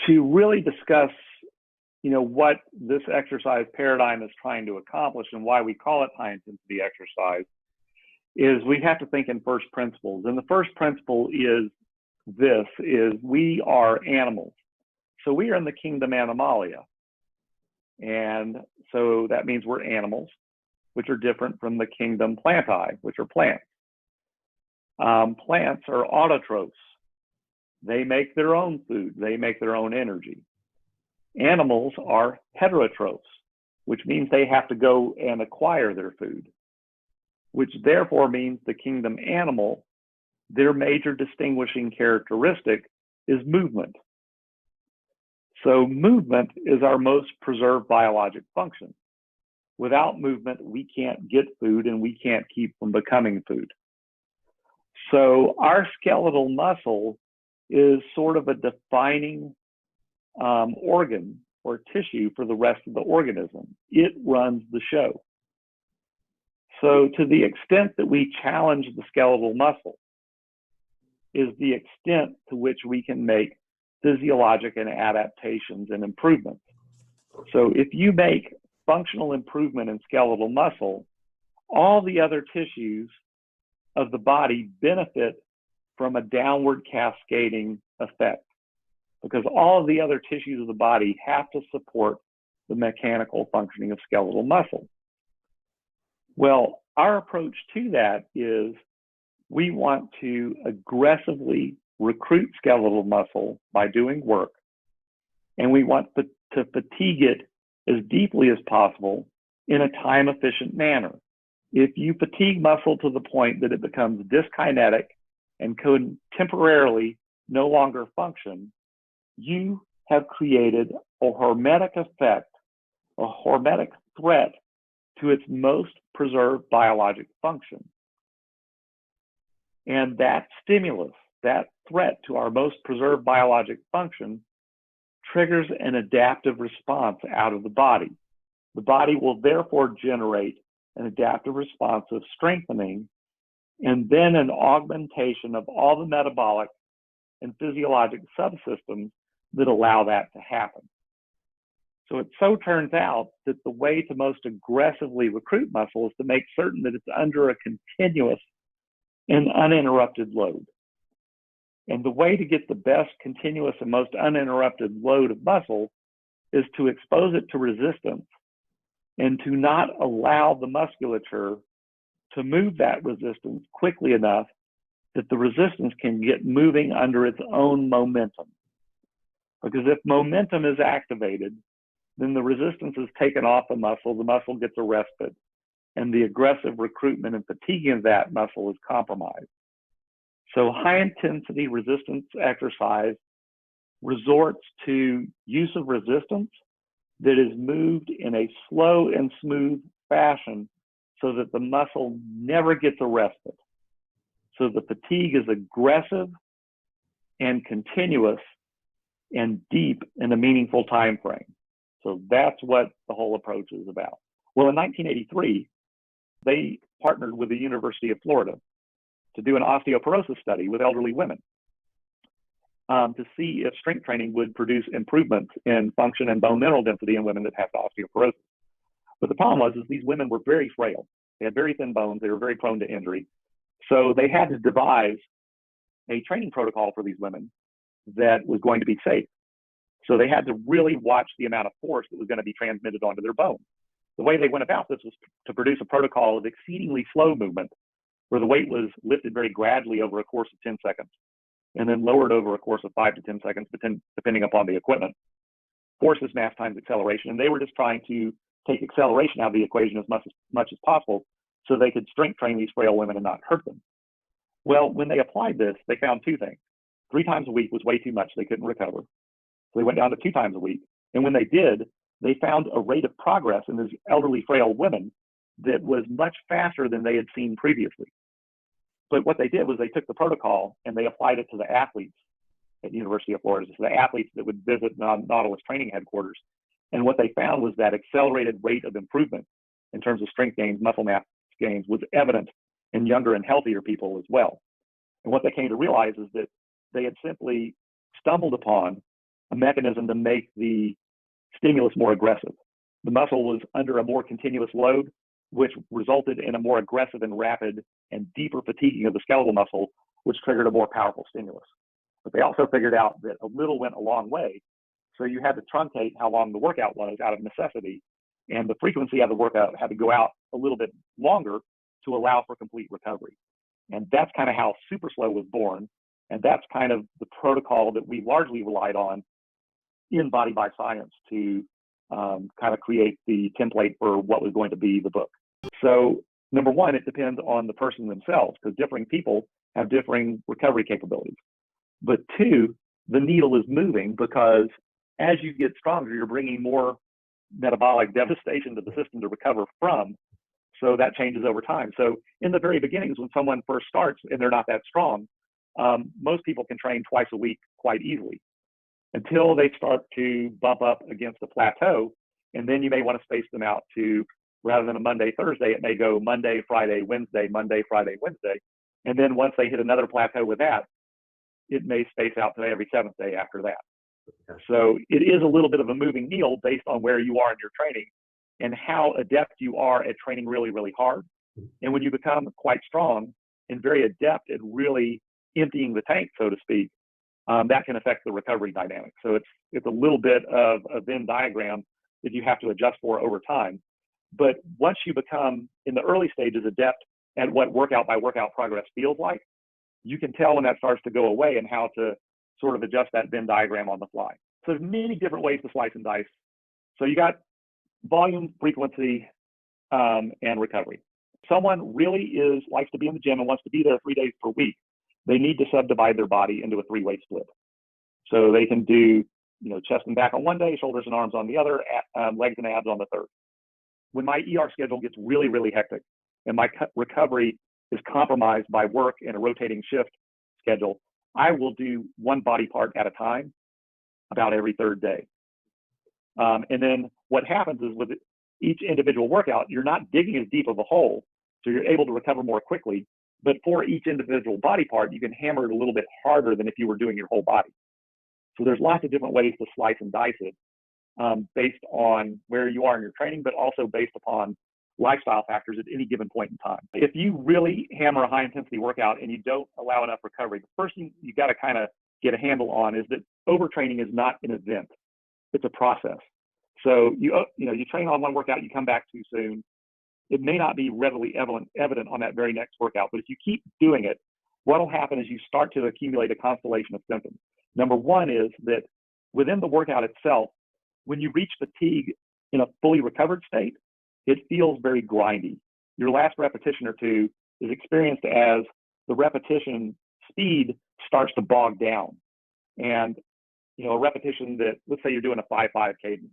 to really discuss, what this exercise paradigm is trying to accomplish and why we call it high intensity exercise, is we have to think in first principles. And the first principle is we are animals. So we are in the kingdom Animalia. And so that means we're animals, which are different from the kingdom Plantae, which are plants. Plants are autotrophs. They make their own food. They make their own energy. Animals are heterotrophs, which means they have to go and acquire their food, which therefore means the kingdom animal, their major distinguishing characteristic is movement. So movement is our most preserved biologic function. Without movement, we can't get food and we can't keep from becoming food. So our skeletal muscle is sort of a defining organ or tissue for the rest of the organism. It runs the show. So to the extent that we challenge the skeletal muscle is the extent to which we can make physiologic and adaptations and improvements. So if you make functional improvement in skeletal muscle, all the other tissues of the body benefit from a downward cascading effect, because all of the other tissues of the body have to support the mechanical functioning of skeletal muscle. Well, our approach to that is we want to aggressively recruit skeletal muscle by doing work, and we want to fatigue it as deeply as possible in a time-efficient manner. If you fatigue muscle to the point that it becomes dyskinetic and can temporarily no longer function, you have created a hormetic effect, a hormetic threat to its most preserved biologic function. And that stimulus, that threat to our most preserved biologic function, triggers an adaptive response out of the body. The body will therefore generate an adaptive response of strengthening and then an augmentation of all the metabolic and physiologic subsystems that allow that to happen. So it so turns out that the way to most aggressively recruit muscle is to make certain that it's under a continuous and uninterrupted load. And the way to get the best continuous and most uninterrupted load of muscle is to expose it to resistance and to not allow the musculature to move that resistance quickly enough that the resistance can get moving under its own momentum. Because if momentum is activated, then the resistance is taken off the muscle gets arrested, and the aggressive recruitment and fatiguing of that muscle is compromised. So high intensity resistance exercise resorts to use of resistance that is moved in a slow and smooth fashion so that the muscle never gets arrested. So the fatigue is aggressive and continuous and deep in a meaningful time frame. So that's what the whole approach is about. Well, in 1983, they partnered with the University of Florida to do an osteoporosis study with elderly women to see if strength training would produce improvements in function and bone mineral density in women that have osteoporosis. But the problem was these women were very frail. They had very thin bones. They were very prone to injury. So they had to devise a training protocol for these women that was going to be safe. So they had to really watch the amount of force that was going to be transmitted onto their bones. The way they went about this was to produce a protocol of exceedingly slow movement, where the weight was lifted very gradually over a course of 10 seconds, and then lowered over a course of 5 to 10 seconds, depending upon the equipment. Force is mass times acceleration, and they were just trying to take acceleration out of the equation as much as possible so they could strength train these frail women and not hurt them. Well, when they applied this, they found two things. 3 times a week was way too much. They couldn't recover. So they went down to 2 times a week. And when they did, they found a rate of progress in these elderly, frail women that was much faster than they had seen previously. But what they did was they took the protocol and they applied it to the athletes at the University of Florida, so the athletes that would visit Nautilus training headquarters. And what they found was that accelerated rate of improvement in terms of strength gains, muscle mass gains, was evident in younger and healthier people as well. And what they came to realize is that they had simply stumbled upon a mechanism to make the stimulus more aggressive. The muscle was under a more continuous load, which resulted in a more aggressive and rapid and deeper fatiguing of the skeletal muscle, which triggered a more powerful stimulus. But they also figured out that a little went a long way. So you had to truncate how long the workout was out of necessity. And the frequency of the workout had to go out a little bit longer to allow for complete recovery. And that's kind of how super slow was born. And that's kind of the protocol that we largely relied on in Body by Science to kind of create the template for what was going to be the book. So number one, it depends on the person themselves, because differing people have differing recovery capabilities. But two, the needle is moving because as you get stronger, you're bringing more metabolic devastation to the system to recover from. So that changes over time. So in the very beginnings, when someone first starts and they're not that strong, most people can train twice a week quite easily until they start to bump up against a plateau. And then you may want to space them out to, rather than a Monday, Thursday, it may go Monday, Friday, Wednesday, Monday, Friday, Wednesday. And then once they hit another plateau with that, it may space out to every seventh day after that. So it is a little bit of a moving needle based on where you are in your training and how adept you are at training really, really hard. And when you become quite strong and very adept at really emptying the tank, so to speak, that can affect the recovery dynamic. So it's a little bit of a Venn diagram that you have to adjust for over time. But once you become, in the early stages, adept at what workout by workout progress feels like, you can tell when that starts to go away and how to sort of adjust that Venn diagram on the fly. So there's many different ways to slice and dice. So you got volume, frequency, and recovery. Someone really likes to be in the gym and wants to be there 3 days per week. They need to subdivide their body into a three-way split. So they can do, chest and back on one day, shoulders and arms on the other, legs and abs on the third. When my ER schedule gets really, really hectic and my recovery is compromised by work and a rotating shift schedule, I will do one body part at a time about every third day. And then what happens is with each individual workout, you're not digging as deep of a hole, so you're able to recover more quickly. But for each individual body part, you can hammer it a little bit harder than if you were doing your whole body. So there's lots of different ways to slice and dice it based on where you are in your training, but also based upon lifestyle factors at any given point in time. If you really hammer a high intensity workout and you don't allow enough recovery, the first thing you got to kind of get a handle on is that overtraining is not an event. It's a process. So you train on one workout, you come back too soon. It may not be readily evident on that very next workout, but if you keep doing it, what will happen is you start to accumulate a constellation of symptoms. Number one is that within the workout itself, when you reach fatigue in a fully recovered state, it feels very grindy. Your last repetition or two is experienced as the repetition speed starts to bog down. And, a repetition that, let's say you're doing a 5-5 cadence.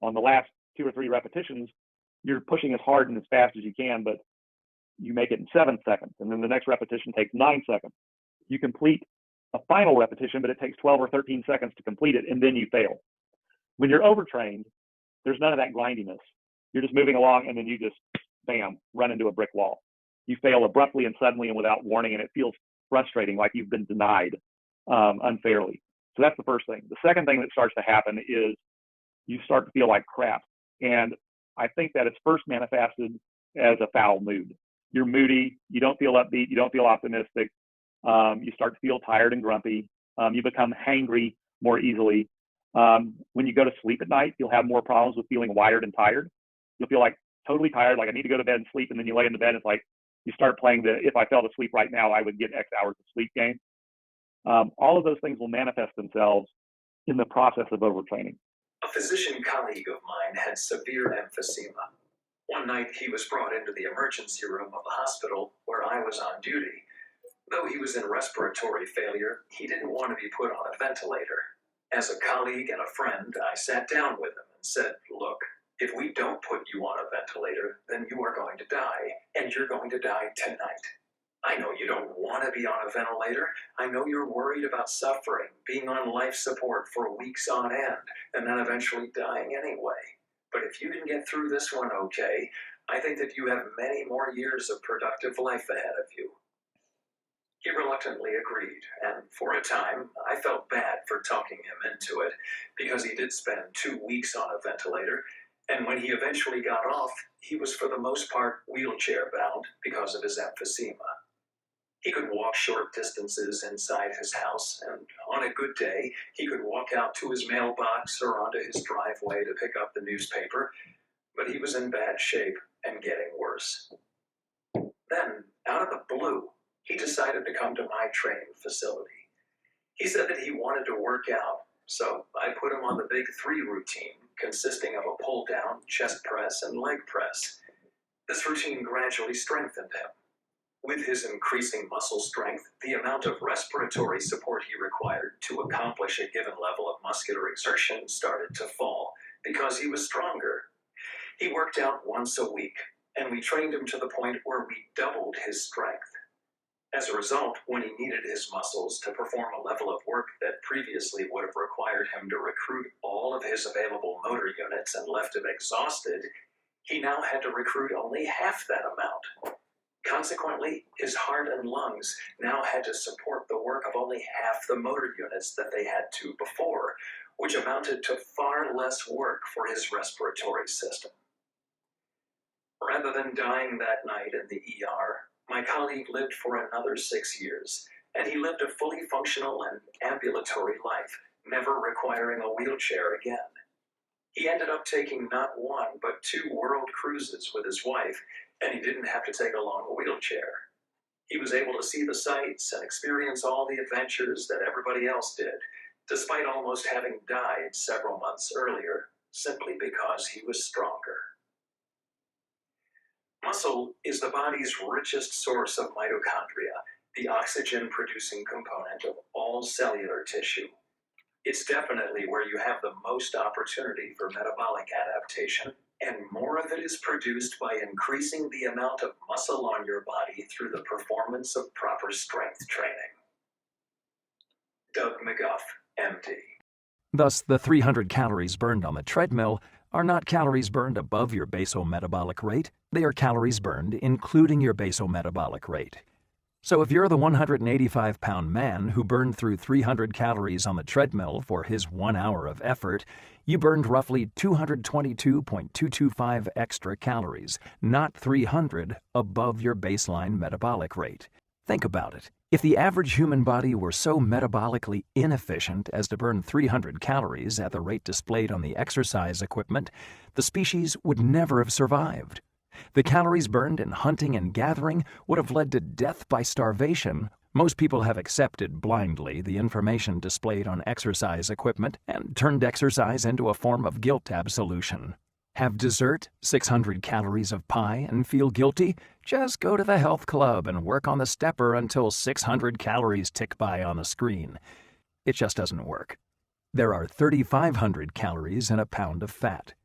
On the last 2 or 3 repetitions, you're pushing as hard and as fast as you can, but you make it in 7 seconds. And then the next repetition takes 9 seconds. You complete a final repetition, but it takes 12 or 13 seconds to complete it, and then you fail. When you're overtrained, there's none of that grindiness. You're just moving along, and then you just, bam, run into a brick wall. You fail abruptly and suddenly and without warning, and it feels frustrating, like you've been denied unfairly. So that's the first thing. The second thing that starts to happen is you start to feel like crap. And I think that it's first manifested as a foul mood. You're moody, you don't feel upbeat, you don't feel optimistic, you start to feel tired and grumpy, you become hangry more easily. When you go to sleep at night, you'll have more problems with feeling wired and tired. You'll feel like totally tired, like I need to go to bed and sleep, and then you lay in the bed, it's like you start playing the if I fell asleep right now, I would get X hours of sleep game. All of those things will manifest themselves in the process of overtraining. A physician colleague of mine had severe emphysema. One night he was brought into the emergency room of the hospital where I was on duty. Though he was in respiratory failure, he didn't want to be put on a ventilator. As a colleague and a friend, I sat down with him and said, look, if we don't put you on a ventilator, then you are going to die, and you're going to die tonight. I know you don't want to be on a ventilator. I know you're worried about suffering, being on life support for weeks on end, and then eventually dying anyway. But if you can get through this one okay, I think that you have many more years of productive life ahead of you. He reluctantly agreed, and for a time, I felt bad for talking him into it, because he did spend 2 weeks on a ventilator, and when he eventually got off, he was for the most part wheelchair-bound because of his emphysema. He could walk short distances inside his house, and on a good day, he could walk out to his mailbox or onto his driveway to pick up the newspaper, but he was in bad shape and getting worse. Then, out of the blue, he decided to come to my training facility. He said that he wanted to work out, so I put him on the Big 3 routine, consisting of a pull-down, chest press, and leg press. This routine gradually strengthened him. With his increasing muscle strength, the amount of respiratory support he required to accomplish a given level of muscular exertion started to fall, because he was stronger. He worked out once a week, and we trained him to the point where we doubled his strength. As a result, when he needed his muscles to perform a level of work that previously would have required him to recruit all of his available motor units and left him exhausted, he now had to recruit only half that amount. Consequently, his heart and lungs now had to support the work of only half the motor units that they had to before, which amounted to far less work for his respiratory system. Rather than dying that night in the ER, my colleague lived for another 6 years, and he lived a fully functional and ambulatory life, never requiring a wheelchair again. He ended up taking not 1, but 2 world cruises with his wife, and he didn't have to take along a wheelchair. He was able to see the sights and experience all the adventures that everybody else did, despite almost having died several months earlier, simply because he was stronger. Muscle is the body's richest source of mitochondria, the oxygen-producing component of all cellular tissue. It's definitely where you have the most opportunity for metabolic adaptation, and more of it is produced by increasing the amount of muscle on your body through the performance of proper strength training. DOUG MCGUFF, MD. Thus, the 300 calories burned on the treadmill are not calories burned above your basal metabolic rate. They are calories burned including your basal metabolic rate. So if you're the 185-pound man who burned through 300 calories on the treadmill for his 1 hour of effort, you burned roughly 222.225 extra calories, not 300 above your baseline metabolic rate. Think about it. If the average human body were so metabolically inefficient as to burn 300 calories at the rate displayed on the exercise equipment, the species would never have survived. The calories burned in hunting and gathering would have led to death by starvation. Most people have accepted blindly the information displayed on exercise equipment and turned exercise into a form of guilt absolution. Have dessert, 600 calories of pie, and feel guilty? Just go to the health club and work on the stepper until 600 calories tick by on the screen. It just doesn't work. There are 3,500 calories in a pound of fat.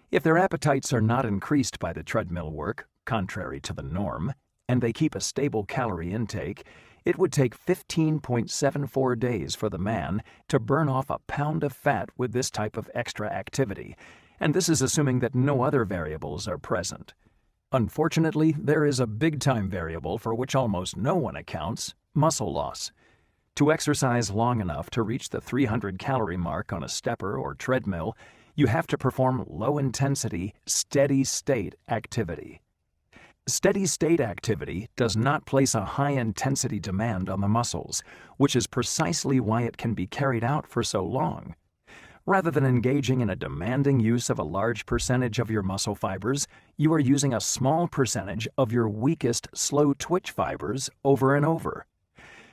If their appetites are not increased by the treadmill work, contrary to the norm, and they keep a stable calorie intake, it would take 15.74 days for the man to burn off a pound of fat with this type of extra activity, and this is assuming that no other variables are present. Unfortunately, there is a big-time variable for which almost no one accounts: muscle loss. To exercise long enough to reach the 300-calorie mark on a stepper or treadmill, you have to perform low-intensity, steady-state activity. Steady-state activity does not place a high-intensity demand on the muscles, which is precisely why it can be carried out for so long. Rather than engaging in a demanding use of a large percentage of your muscle fibers, you are using a small percentage of your weakest slow-twitch fibers over and over.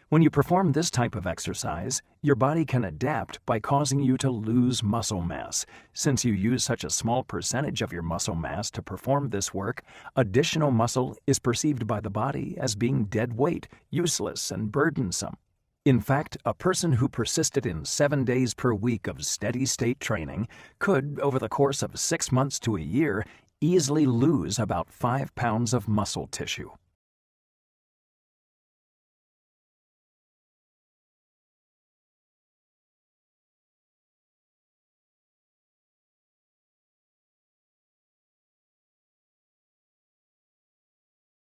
When you perform this type of exercise, your body can adapt by causing you to lose muscle mass. Since you use such a small percentage of your muscle mass to perform this work, additional muscle is perceived by the body as being dead weight, useless, and burdensome. In fact, a person who persisted in 7 days per week of steady-state training could, over the course of 6 months to a year, easily lose about 5 pounds of muscle tissue.